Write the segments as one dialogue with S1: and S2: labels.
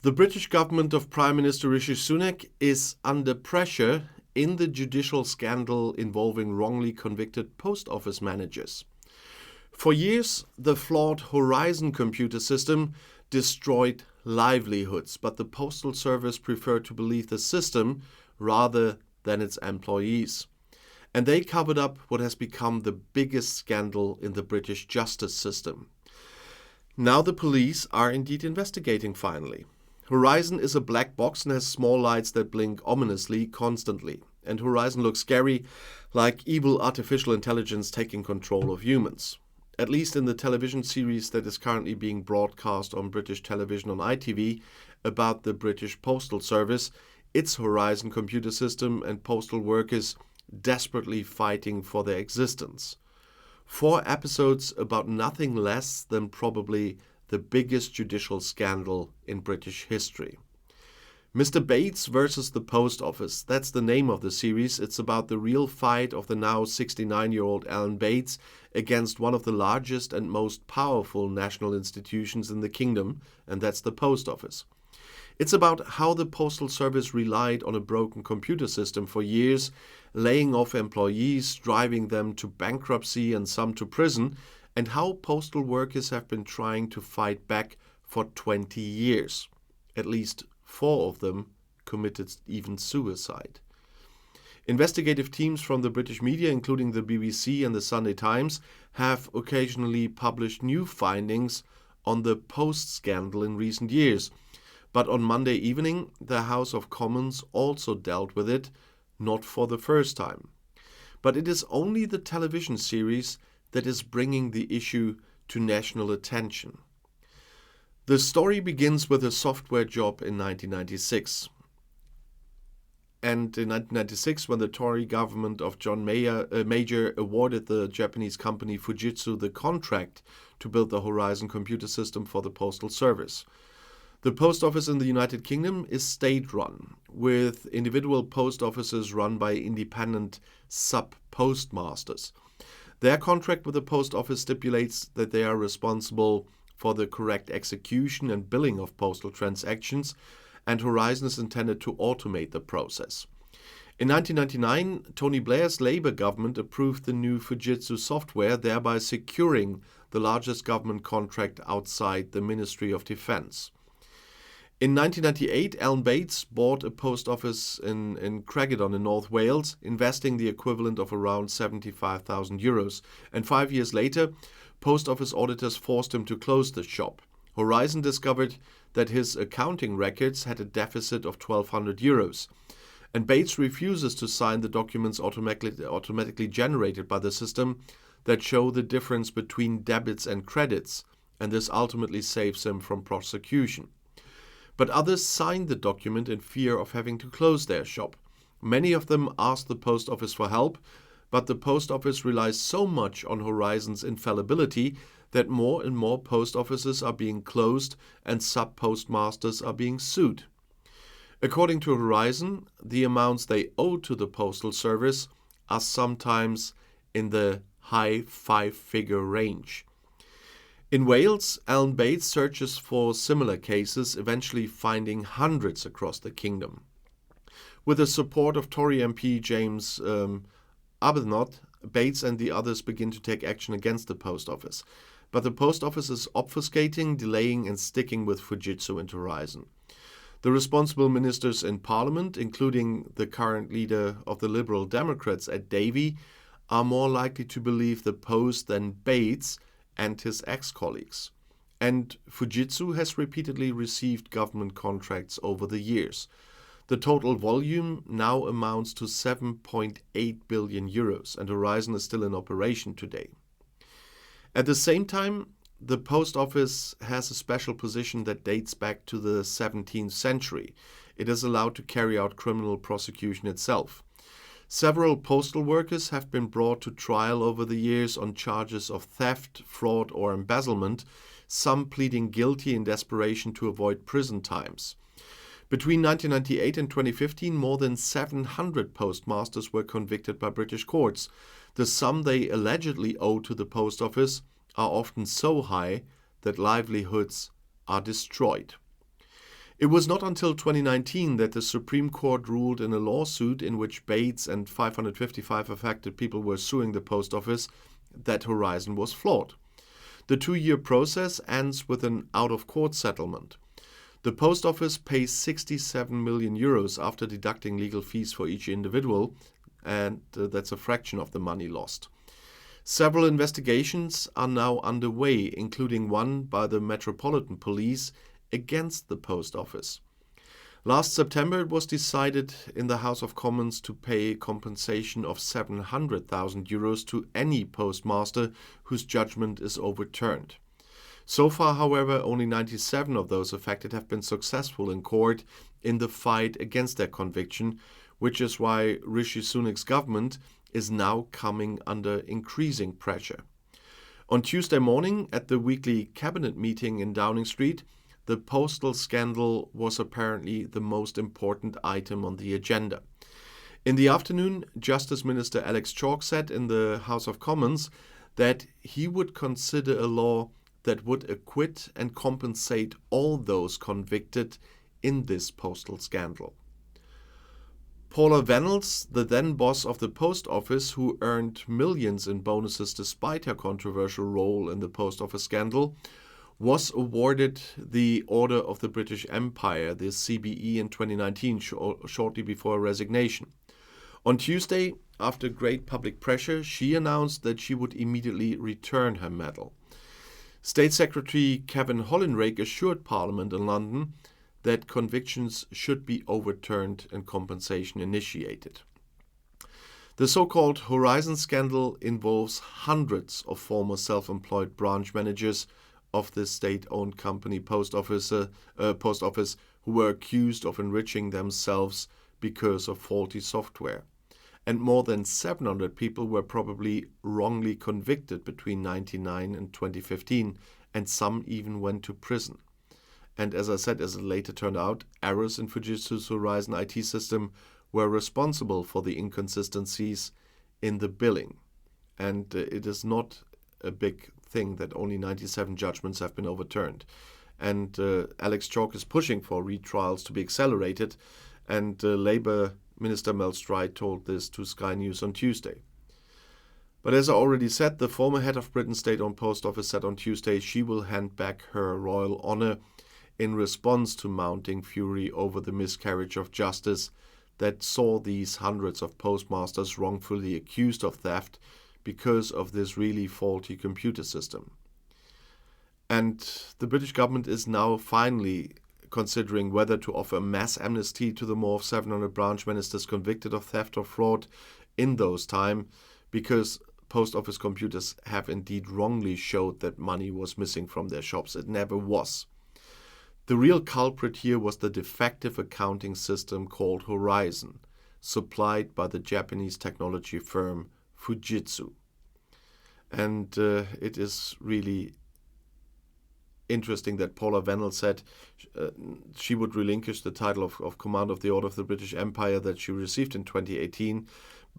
S1: The British government of Prime Minister Rishi Sunak is under pressure in the judicial scandal involving wrongly convicted post office managers. For years, the flawed Horizon computer system destroyed livelihoods, but the Postal Service preferred to believe the system rather than its employees. And they covered up what has become the biggest scandal in the British justice system. Now the police are indeed investigating finally. Horizon is a black box and has small lights that blink ominously constantly. And Horizon looks scary, like evil artificial intelligence taking control of humans. At least in the television series that is currently being broadcast on British television on ITV about the British Postal Service, its Horizon computer system and postal workers desperately fighting for their existence. 4 episodes about nothing less than probably the biggest judicial scandal in British history. Mr. Bates versus the Post Office, that's the name of the series. It's about the real fight of the now 69-year-old Alan Bates against one of the largest and most powerful national institutions in the kingdom, and that's the Post Office. It's about how the Postal Service relied on a broken computer system for years, laying off employees, driving them to bankruptcy and some to prison, and how postal workers have been trying to fight back for 20 years. At least 4 of them committed even suicide. Investigative teams from the British media, including the BBC and the Sunday Times, have occasionally published new findings on the Post scandal in recent years. But on Monday evening, the House of Commons also dealt with it, not for the first time. But it is only the television series that is bringing the issue to national attention. The story begins with a software job in 1996. And in 1996, when the Tory government of John Major awarded the Japanese company Fujitsu the contract to build the Horizon computer system for the Postal Service. The post office in the United Kingdom is state-run, with individual post offices run by independent sub-postmasters. Their contract with the post office stipulates that they are responsible for the correct execution and billing of postal transactions, and Horizon is intended to automate the process. In 1999, Tony Blair's Labour government approved the new Fujitsu software, thereby securing the largest government contract outside the Ministry of Defence. In 1998, Alan Bates bought a post office in Cragidon in North Wales, investing the equivalent of around €75,000. And 5 years later, post office auditors forced him to close the shop. Horizon discovered that his accounting records had a deficit of €1,200. And Bates refuses to sign the documents automatically generated by the system that show the difference between debits and credits, and this ultimately saves him from prosecution. But others signed the document in fear of having to close their shop. Many of them asked the post office for help, but the post office relies so much on Horizon's infallibility that more and more post offices are being closed and sub-postmasters are being sued. According to Horizon, the amounts they owe to the Postal Service are sometimes in the high 5-figure range. In Wales, Alan Bates searches for similar cases, eventually finding hundreds across the kingdom. With the support of Tory MP James Arbuthnot, Bates and the others begin to take action against the post office. But the post office is obfuscating, delaying and sticking with Fujitsu and Horizon. The responsible ministers in Parliament, including the current leader of the Liberal Democrats, Ed Davey, are more likely to believe the Post than Bates and his ex-colleagues. And Fujitsu has repeatedly received government contracts over the years. The total volume now amounts to €7.8 billion, and Horizon is still in operation today. At the same time, the post office has a special position that dates back to the 17th century. It is allowed to carry out criminal prosecution itself. Several postal workers have been brought to trial over the years on charges of theft, fraud or embezzlement, some pleading guilty in desperation to avoid prison times. Between 1998 and 2015, more than 700 postmasters were convicted by British courts. The sum they allegedly owe to the post office are often so high that livelihoods are destroyed. It was not until 2019 that the Supreme Court ruled in a lawsuit in which Bates and 555 affected people were suing the post office that Horizon was flawed. The 2-year process ends with an out-of-court settlement. The post office pays 67 million euros after deducting legal fees for each individual, and that's a fraction of the money lost. Several investigations are now underway, including one by the Metropolitan Police against the post office. Last September, it was decided in the House of Commons to pay compensation of 700,000 euros to any postmaster whose judgment is overturned. So far, however, only 97 of those affected have been successful in court in the fight against their conviction, which is why Rishi Sunak's government is now coming under increasing pressure. On Tuesday morning, at the weekly cabinet meeting in Downing Street, the postal scandal was apparently the most important item on the agenda. In the afternoon, Justice Minister Alex Chalk said in the House of Commons that he would consider a law that would acquit and compensate all those convicted in this postal scandal. Paula Vennels, the then boss of the post office, who earned millions in bonuses despite her controversial role in the post office scandal, was awarded the Order of the British Empire, the CBE, in 2019, shortly before her resignation. On Tuesday, after great public pressure, she announced that she would immediately return her medal. State Secretary Kevin Hollinrake assured Parliament in London that convictions should be overturned and compensation initiated. The so-called Horizon scandal involves hundreds of former self-employed branch managers of the state-owned company Post Office who were accused of enriching themselves because of faulty software. And more than 700 people were probably wrongly convicted between 1999 and 2015, and some even went to prison. And as I said, as it later turned out, errors in Fujitsu's Horizon IT system were responsible for the inconsistencies in the billing. And it is not a big thing that only 97 judgments have been overturned. And Alex Chalk is pushing for retrials to be accelerated, and Labour Minister Mel Stride told this to Sky News on Tuesday. But as I already said, the former head of Britain's state-owned post office said on Tuesday she will hand back her royal honour in response to mounting fury over the miscarriage of justice that saw these hundreds of postmasters wrongfully accused of theft because of this really faulty computer system. And the British government is now finally considering whether to offer mass amnesty to the more of 700 branch ministers convicted of theft or fraud in those times, because post office computers have indeed wrongly showed that money was missing from their shops. It never was. The real culprit here was the defective accounting system called Horizon, supplied by the Japanese technology firm Fujitsu. And it is really interesting that Paula Vennel said she would relinquish the title of Commander of the Order of the British Empire that she received in 2018,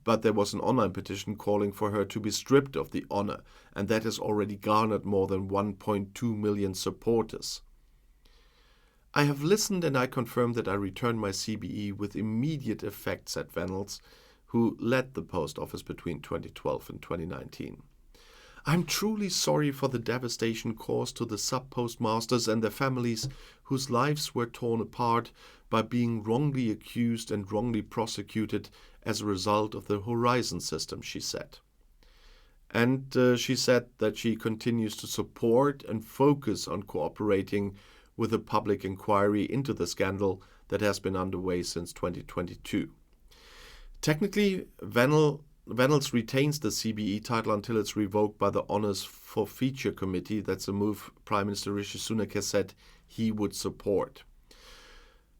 S1: but there was an online petition calling for her to be stripped of the honor, and that has already garnered more than 1.2 million supporters. I have listened and I confirm that I returned my CBE with immediate effect, said Vennels, who led the post office between 2012 and 2019. I'm truly sorry for the devastation caused to the sub-postmasters and their families whose lives were torn apart by being wrongly accused and wrongly prosecuted as a result of the Horizon system, she said. And she said that she continues to support and focus on cooperating with a public inquiry into the scandal that has been underway since 2022. Technically, Vennels retains the CBE title until it's revoked by the Honours for Feature Committee. That's a move Prime Minister Rishi Sunak has said he would support.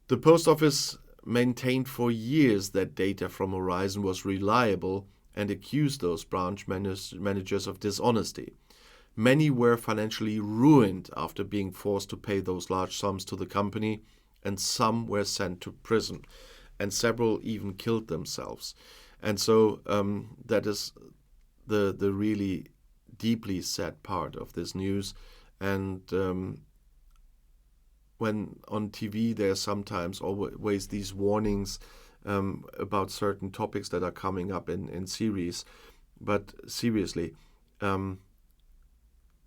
S1: The post office maintained for years that data from Horizon was reliable and accused those branch managers of dishonesty. Many were financially ruined after being forced to pay those large sums to the company, and some were sent to prison, and several even killed themselves. And so that is the really deeply sad part of this news. And when on TV there's sometimes always these warnings about certain topics that are coming up in series. But seriously,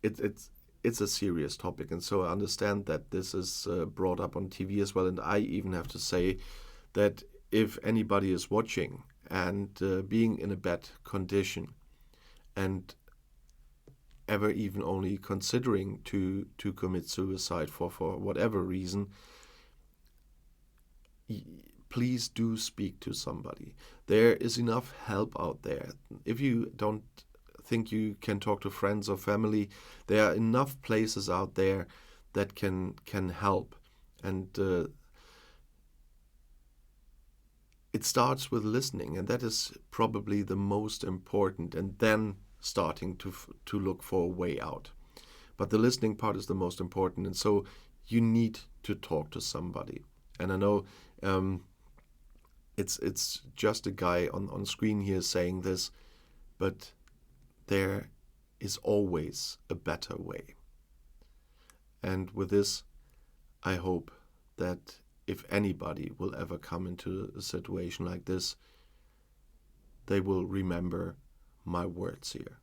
S1: it's a serious topic, and so I understand that this is brought up on TV as well. And I even have to say that if anybody is watching and being in a bad condition and ever even only considering to commit suicide for whatever reason, please do speak to somebody. There is enough help out there. If you don't think you can talk to friends or family, there are enough places out there that can help. And it starts with listening, and that is probably the most important, and then starting to look for a way out. But the listening part is the most important, and so you need to talk to somebody. And I know it's just a guy on screen here saying this, but there is always a better way. And with this, I hope that if anybody will ever come into a situation like this, they will remember my words here.